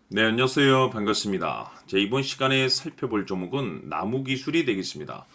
네, 안녕하세요. 반갑습니다. 이번 시간에 살펴볼 종목은 나무기술이 되겠습니다.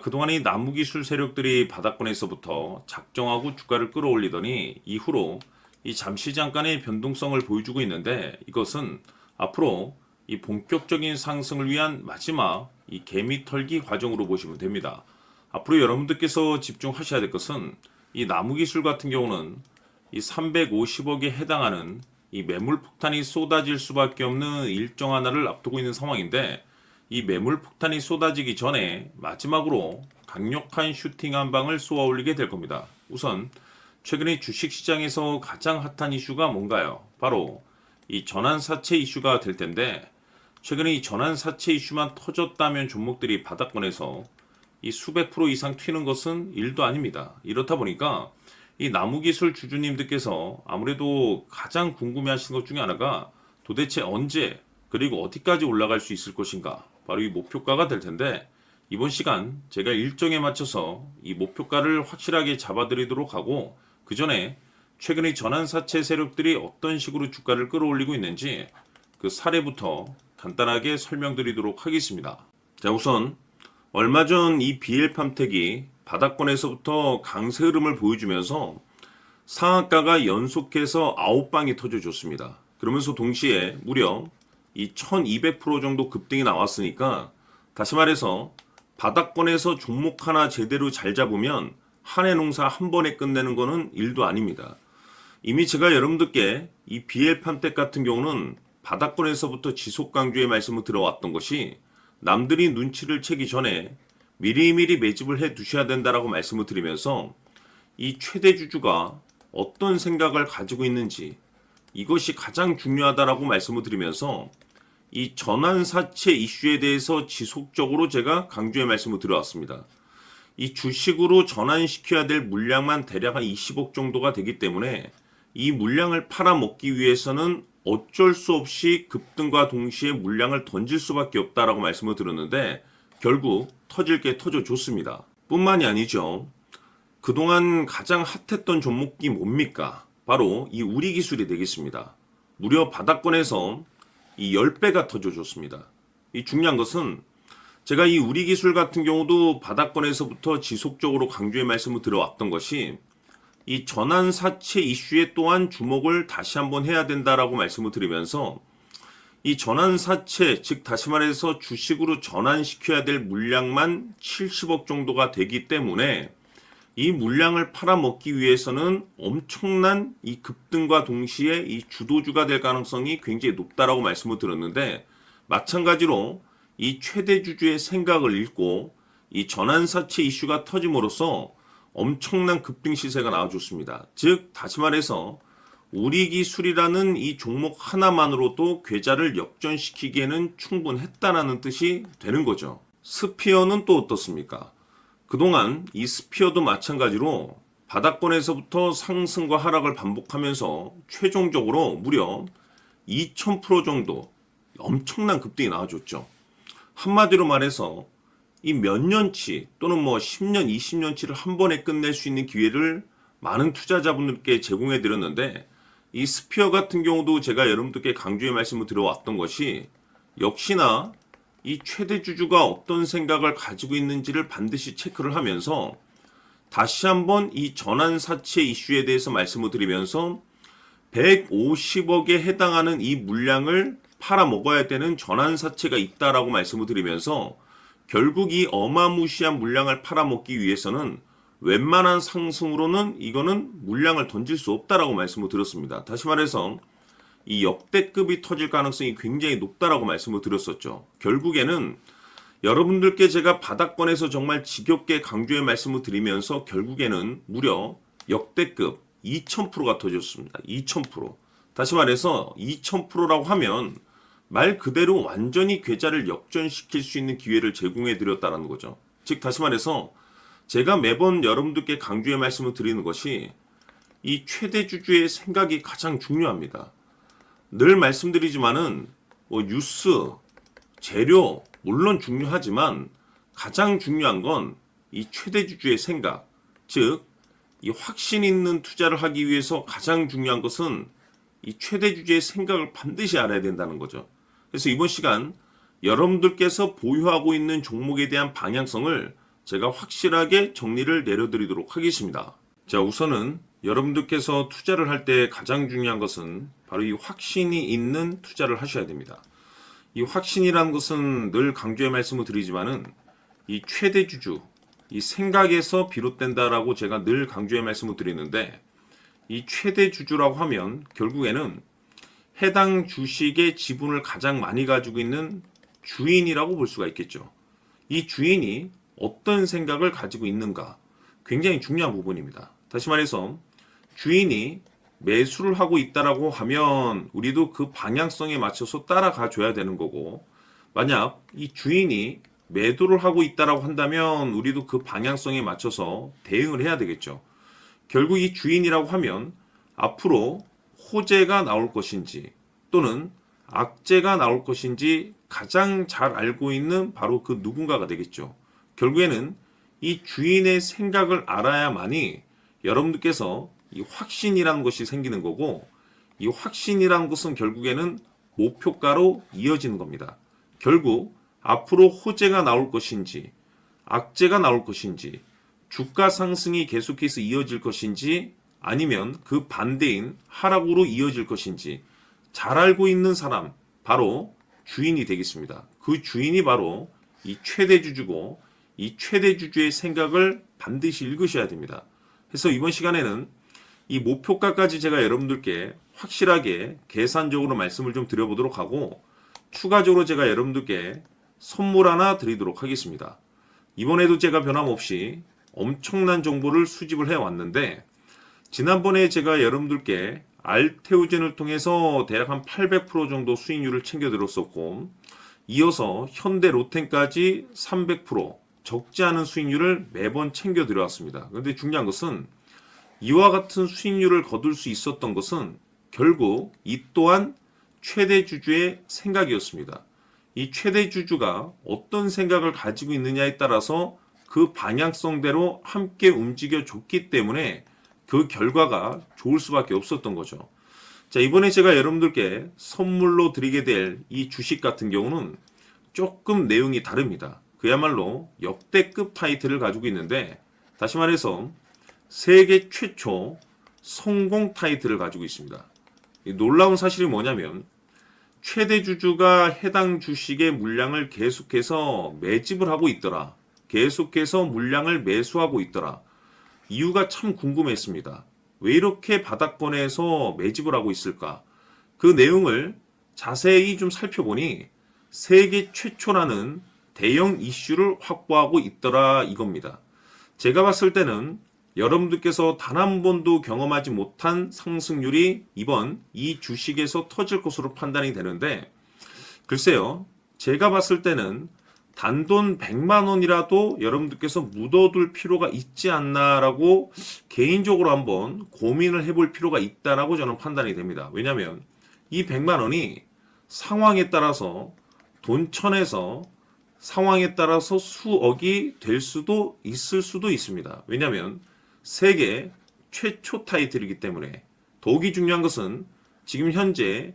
그동안 이 나무기술 세력들이 바닥권에서부터 작정하고 주가를 끌어올리더니 이후로 이 잠시 잠깐의 변동성을 보여주고 있는데 이것은 앞으로 이 본격적인 상승을 위한 마지막 이 개미 털기 과정으로 보시면 됩니다. 앞으로 여러분들께서 집중하셔야 될 것은 이 나무기술 같은 경우는 이 350억에 해당하는 이 매물 폭탄이 쏟아질 수밖에 없는 일정 하나를 앞두고 있는 상황인데 이 매물 폭탄이 쏟아지기 전에 마지막으로 강력한 슈팅 한 방을 쏘아 올리게 될 겁니다. 우선 최근에 주식시장에서 가장 핫한 이슈가 뭔가요? 바로 이 전환사채 이슈가 될 텐데 최근에 이 전환사채 이슈만 터졌다면 종목들이 바닥권에서 이 수백 프로 이상 튀는 것은 일도 아닙니다. 이렇다 보니까 이 나무기술 주주님들께서 아무래도 가장 궁금해하시는 것 중에 하나가 도대체 언제 그리고 어디까지 올라갈 수 있을 것인가, 바로 이 목표가가 될 텐데 이번 시간 제가 일정에 맞춰서 이 목표가를 확실하게 잡아드리도록 하고 그 전에 최근의 전환사채 세력들이 어떤 식으로 주가를 끌어올리고 있는지 그 사례부터 간단하게 설명드리도록 하겠습니다. 자, 우선 얼마 전 이 BL팜텍이 바닥권에서부터 강세 흐름을 보여주면서 상한가가 연속해서 9방이 터져줬습니다. 그러면서 동시에 무려 이 1200% 정도 급등이 나왔으니까 다시 말해서 바닥권에서 종목 하나 제대로 잘 잡으면 한 해 농사 한 번에 끝내는 거는 일도 아닙니다. 이미 제가 여러분들께 이 BL팜텍 같은 경우는 바닥권에서부터 지속 강조의 말씀을 들어왔던 것이 남들이 눈치를 채기 전에 미리미리 매집을 해 두셔야 된다라고 말씀을 드리면서 이 최대 주주가 어떤 생각을 가지고 있는지 이것이 가장 중요하다라고 말씀을 드리면서 이 전환사채 이슈에 대해서 지속적으로 제가 강조의 말씀을 드려왔습니다. 이 주식으로 전환시켜야 될 물량만 대략 한 20억 정도가 되기 때문에 이 물량을 팔아먹기 위해서는 어쩔 수 없이 급등과 동시에 물량을 던질 수밖에 없다라고 말씀을 드렸는데 결국 터질 게 터져줬습니다. 뿐만이 아니죠. 그동안 가장 핫했던 종목이 뭡니까? 바로 이 우리기술이 되겠습니다. 무려 바닥권에서 이 10배가 터져줬습니다. 이 중요한 것은 제가 이 우리기술 같은 경우도 바닥권에서부터 지속적으로 강조의 말씀을 드려왔던 것이 이 전환사채 이슈에 또한 주목을 다시 한번 해야 된다라고 말씀을 드리면서 이 전환사채, 즉 다시 말해서 주식으로 전환시켜야 될 물량만 70억 정도가 되기 때문에 이 물량을 팔아먹기 위해서는 엄청난 이 급등과 동시에 이 주도주가 될 가능성이 굉장히 높다라고 말씀을 드렸는데 마찬가지로 이 최대 주주의 생각을 읽고 이 전환사채 이슈가 터짐으로써 엄청난 급등 시세가 나와줬습니다. 즉 다시 말해서 우리기술이라는 이 종목 하나만으로도 계좌를 역전시키기에는 충분했다라는 뜻이 되는 거죠. 스피어는 또 어떻습니까? 그동안 이 스피어도 마찬가지로 바닥권에서부터 상승과 하락을 반복하면서 최종적으로 무려 2000% 정도 엄청난 급등이 나와줬죠. 한마디로 말해서 이 몇 년치 또는 뭐 10년, 20년치를 한 번에 끝낼 수 있는 기회를 많은 투자자분들께 제공해 드렸는데 이 스피어 같은 경우도 제가 여러분들께 강조의 말씀을 드려왔던 것이 역시나 이 최대 주주가 어떤 생각을 가지고 있는지를 반드시 체크를 하면서 다시 한번 이 전환사채 이슈에 대해서 말씀을 드리면서 150억에 해당하는 이 물량을 팔아먹어야 되는 전환사채가 있다라고 말씀을 드리면서 결국 이 어마무시한 물량을 팔아먹기 위해서는 웬만한 상승으로는 이거는 물량을 던질 수 없다라고 말씀을 드렸습니다. 다시 말해서 이 역대급이 터질 가능성이 굉장히 높다라고 말씀을 드렸었죠. 결국에는 여러분들께 제가 바닥권에서 정말 지겹게 강조의 말씀을 드리면서 결국에는 무려 역대급 2000%가 터졌습니다. 2000%. 다시 말해서 2000%라고 하면 말 그대로 완전히 계좌를 역전시킬 수 있는 기회를 제공해 드렸다는 거죠. 즉 다시 말해서 제가 매번 여러분들께 강조의 말씀을 드리는 것이 이 최대 주주의 생각이 가장 중요합니다. 늘 말씀드리지만은 뭐 뉴스, 재료 물론 중요하지만 가장 중요한 건 이 최대 주주의 생각, 즉 이 확신 있는 투자를 하기 위해서 가장 중요한 것은 이 최대 주주의 생각을 반드시 알아야 된다는 거죠. 그래서 이번 시간 여러분들께서 보유하고 있는 종목에 대한 방향성을 제가 확실하게 정리를 내려드리도록 하겠습니다. 자, 우선은 여러분들께서 투자를 할 때 가장 중요한 것은 바로 이 확신이 있는 투자를 하셔야 됩니다. 이 확신이라는 것은 늘 강조의 말씀을 드리지만은 이 최대 주주, 이 생각에서 비롯된다라고 제가 늘 강조의 말씀을 드리는데, 이 최대 주주라고 하면 결국에는 해당 주식의 지분을 가장 많이 가지고 있는 주인이라고 볼 수가 있겠죠. 이 주인이 어떤 생각을 가지고 있는가, 굉장히 중요한 부분입니다. 다시 말해서 주인이 매수를 하고 있다라고 하면 우리도 그 방향성에 맞춰서 따라가 줘야 되는 거고, 만약 이 주인이 매도를 하고 있다라고 한다면 우리도 그 방향성에 맞춰서 대응을 해야 되겠죠. 결국 이 주인이라고 하면 앞으로 호재가 나올 것인지 또는 악재가 나올 것인지 가장 잘 알고 있는 바로 그 누군가가 되겠죠. 결국에는 이 주인의 생각을 알아야만이 여러분들께서 이 확신이라는 것이 생기는 거고, 이 확신이라는 것은 결국에는 목표가로 이어지는 겁니다. 결국 앞으로 호재가 나올 것인지 악재가 나올 것인지 주가 상승이 계속해서 이어질 것인지 아니면 그 반대인 하락으로 이어질 것인지 잘 알고 있는 사람, 바로 주인이 되겠습니다. 그 주인이 바로 이 최대 주주고, 이 최대 주주의 생각을 반드시 읽으셔야 됩니다. 그래서 이번 시간에는 이 목표가까지 제가 여러분들께 확실하게 계산적으로 말씀을 좀 드려보도록 하고, 추가적으로 제가 여러분들께 선물 하나 드리도록 하겠습니다. 이번에도 제가 변함없이 엄청난 정보를 수집을 해왔는데, 지난번에 제가 여러분들께 알테오젠을 통해서 대략 한 800% 정도 수익률을 챙겨드렸었고, 이어서 현대 로템까지 300% 적지 않은 수익률을 매번 챙겨드려왔습니다. 그런데 중요한 것은 이와 같은 수익률을 거둘 수 있었던 것은 결국 이 또한 최대 주주의 생각이었습니다. 이 최대 주주가 어떤 생각을 가지고 있느냐에 따라서 그 방향성대로 함께 움직여 줬기 때문에 그 결과가 좋을 수밖에 없었던 거죠. 자, 이번에 제가 여러분들께 선물로 드리게 될 이 주식 같은 경우는 조금 내용이 다릅니다. 그야말로 역대급 타이틀을 가지고 있는데, 다시 말해서 세계 최초 성공 타이틀을 가지고 있습니다. 이 놀라운 사실이 뭐냐면 최대 주주가 해당 주식의 물량을 계속해서 매집을 하고 있더라. 계속해서 물량을 매수하고 있더라. 이유가 참 궁금했습니다. 왜 이렇게 바닥권에서 매집을 하고 있을까? 그 내용을 자세히 좀 살펴보니 세계 최초라는 대형 이슈를 확보하고 있더라 이겁니다. 제가 봤을 때는 여러분들께서 단 한 번도 경험하지 못한 상승률이 이번 이 주식에서 터질 것으로 판단이 되는데, 글쎄요, 제가 봤을 때는 단돈 100만 원이라도 여러분들께서 묻어둘 필요가 있지 않나라고 개인적으로 한번 고민을 해볼 필요가 있다라고 저는 판단이 됩니다. 왜냐하면 이 100만 원이 상황에 따라서 돈천에서 상황에 따라서 수억이 될 수도 있을 수도 있습니다. 왜냐하면 세계 최초 타이틀이기 때문에. 더욱이 중요한 것은 지금 현재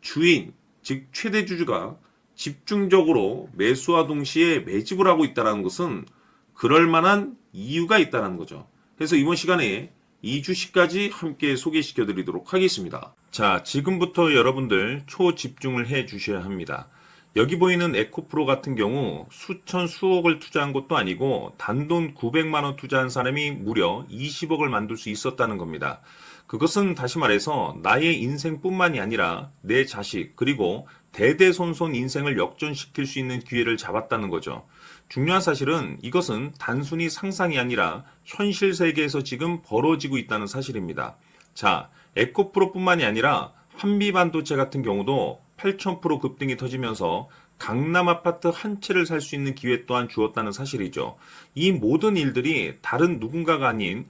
주인, 즉 최대 주주가 집중적으로 매수와 동시에 매집을 하고 있다는 것은 그럴 만한 이유가 있다는 거죠. 그래서 이번 시간에 이 주식까지 함께 소개시켜 드리도록 하겠습니다. 자, 지금부터 여러분들 초집중을 해 주셔야 합니다. 여기 보이는 에코프로 같은 경우 수천 수억을 투자한 것도 아니고 단돈 900만 원 투자한 사람이 무려 20억을 만들 수 있었다는 겁니다. 그것은 다시 말해서 나의 인생뿐만이 아니라 내 자식 그리고 대대손손 인생을 역전시킬 수 있는 기회를 잡았다는 거죠. 중요한 사실은 이것은 단순히 상상이 아니라 현실 세계에서 지금 벌어지고 있다는 사실입니다. 자, 에코프로뿐만이 아니라 한미반도체 같은 경우도 8,000% 급등이 터지면서 강남 아파트 한 채를 살 수 있는 기회 또한 주었다는 사실이죠. 이 모든 일들이 다른 누군가가 아닌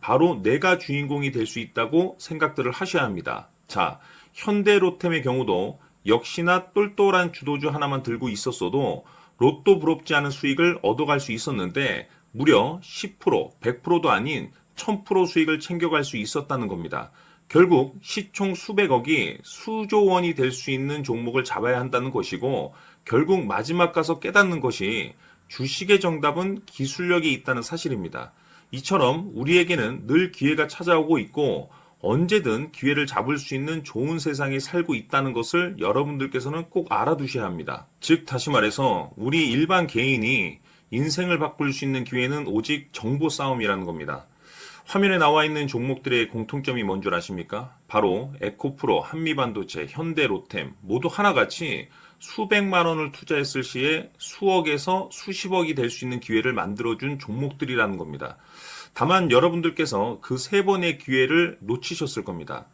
바로 내가 주인공이 될 수 있다고 생각들을 하셔야 합니다. 자, 현대로템의 경우도 역시나 똘똘한 주도주 하나만 들고 있었어도 로또 부럽지 않은 수익을 얻어갈 수 있었는데 무려 10%, 100%도 아닌 1000% 수익을 챙겨갈 수 있었다는 겁니다. 결국 시총 수백억이 수조 원이 될 수 있는 종목을 잡아야 한다는 것이고, 결국 마지막 가서 깨닫는 것이 주식의 정답은 기술력이 있다는 사실입니다. 이처럼 우리에게는 늘 기회가 찾아오고 있고 언제든 기회를 잡을 수 있는 좋은 세상에 살고 있다는 것을 여러분들께서는 꼭 알아두셔야 합니다. 즉 다시 말해서 우리 일반 개인이 인생을 바꿀 수 있는 기회는 오직 정보 싸움이라는 겁니다. 화면에 나와 있는 종목들의 공통점이 뭔 줄 아십니까? 바로 에코프로, 한미반도체, 현대로템 모두 하나같이 수백만 원을 투자했을 시에 수억에서 수십억이 될 수 있는 기회를 만들어준 종목들이라는 겁니다. 다만 여러분들께서 그 세 번의 기회를 놓치셨을 겁니다.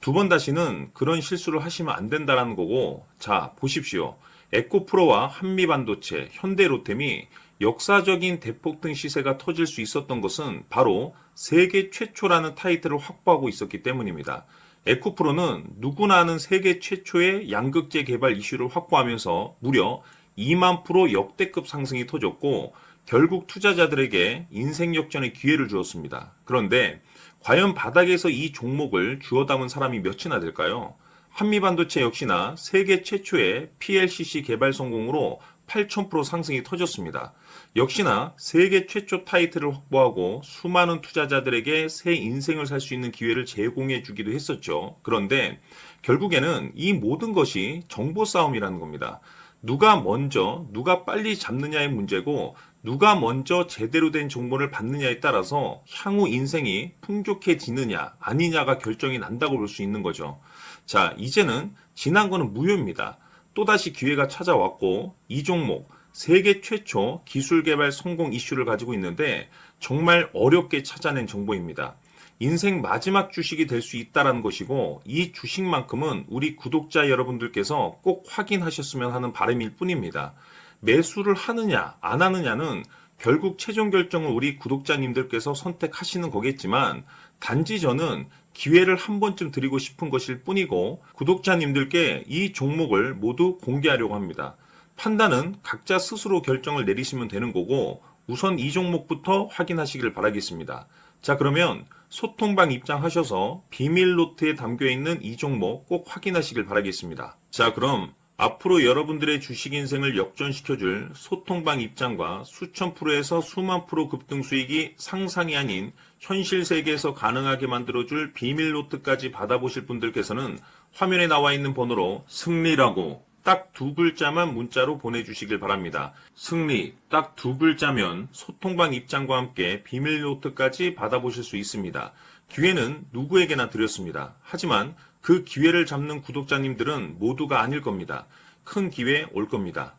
두 번 다시는 그런 실수를 하시면 안 된다는 거고, 자 보십시오. 에코프로와 한미반도체, 현대로템이 역사적인 대폭등 시세가 터질 수 있었던 것은 바로 세계 최초라는 타이틀을 확보하고 있었기 때문입니다. 에코프로는 누구나 아는 세계 최초의 양극재 개발 이슈를 확보하면서 무려 2만 프로 역대급 상승이 터졌고 결국 투자자들에게 인생 역전의 기회를 주었습니다. 그런데 과연 바닥에서 이 종목을 주워 담은 사람이 몇이나 될까요? 한미반도체 역시나 세계 최초의 PLCC 개발 성공으로 8,000% 상승이 터졌습니다. 역시나 세계 최초 타이틀을 확보하고 수많은 투자자들에게 새 인생을 살 수 있는 기회를 제공해 주기도 했었죠. 그런데 결국에는 이 모든 것이 정보 싸움이라는 겁니다. 누가 먼저, 누가 빨리 잡느냐의 문제고 누가 먼저 제대로 된 정보를 받느냐에 따라서 향후 인생이 풍족해지느냐 아니냐가 결정이 난다고 볼 수 있는 거죠. 자, 이제는 지난 거는 무효입니다. 또다시 기회가 찾아왔고 이 종목 세계 최초 기술 개발 성공 이슈를 가지고 있는데 정말 어렵게 찾아낸 정보입니다. 인생 마지막 주식이 될 수 있다는 것이고 이 주식만큼은 우리 구독자 여러분들께서 꼭 확인하셨으면 하는 바람일 뿐입니다. 매수를 하느냐 안 하느냐는 결국 최종 결정을 우리 구독자님들께서 선택하시는 거겠지만 단지 저는 기회를 한 번쯤 드리고 싶은 것일 뿐이고 구독자님들께 이 종목을 모두 공개하려고 합니다. 판단은 각자 스스로 결정을 내리시면 되는 거고 우선 이 종목부터 확인하시길 바라겠습니다. 자, 그러면 소통방 입장하셔서 비밀 노트에 담겨 있는 이 종목 꼭 확인하시길 바라겠습니다. 자, 그럼 앞으로 여러분들의 주식 인생을 역전시켜줄 소통방 입장과 수천 프로에서 수만 프로 급등 수익이 상상이 아닌 현실 세계에서 가능하게 만들어줄 비밀 노트까지 받아보실 분들께서는 화면에 나와 있는 번호로 승리라고 딱 두 글자만 문자로 보내주시길 바랍니다. 승리 딱 두 글자면 소통방 입장과 함께 비밀 노트까지 받아보실 수 있습니다. 기회는 누구에게나 드렸습니다. 하지만 그 기회를 잡는 구독자님들은 모두가 아닐 겁니다. 큰 기회 올 겁니다.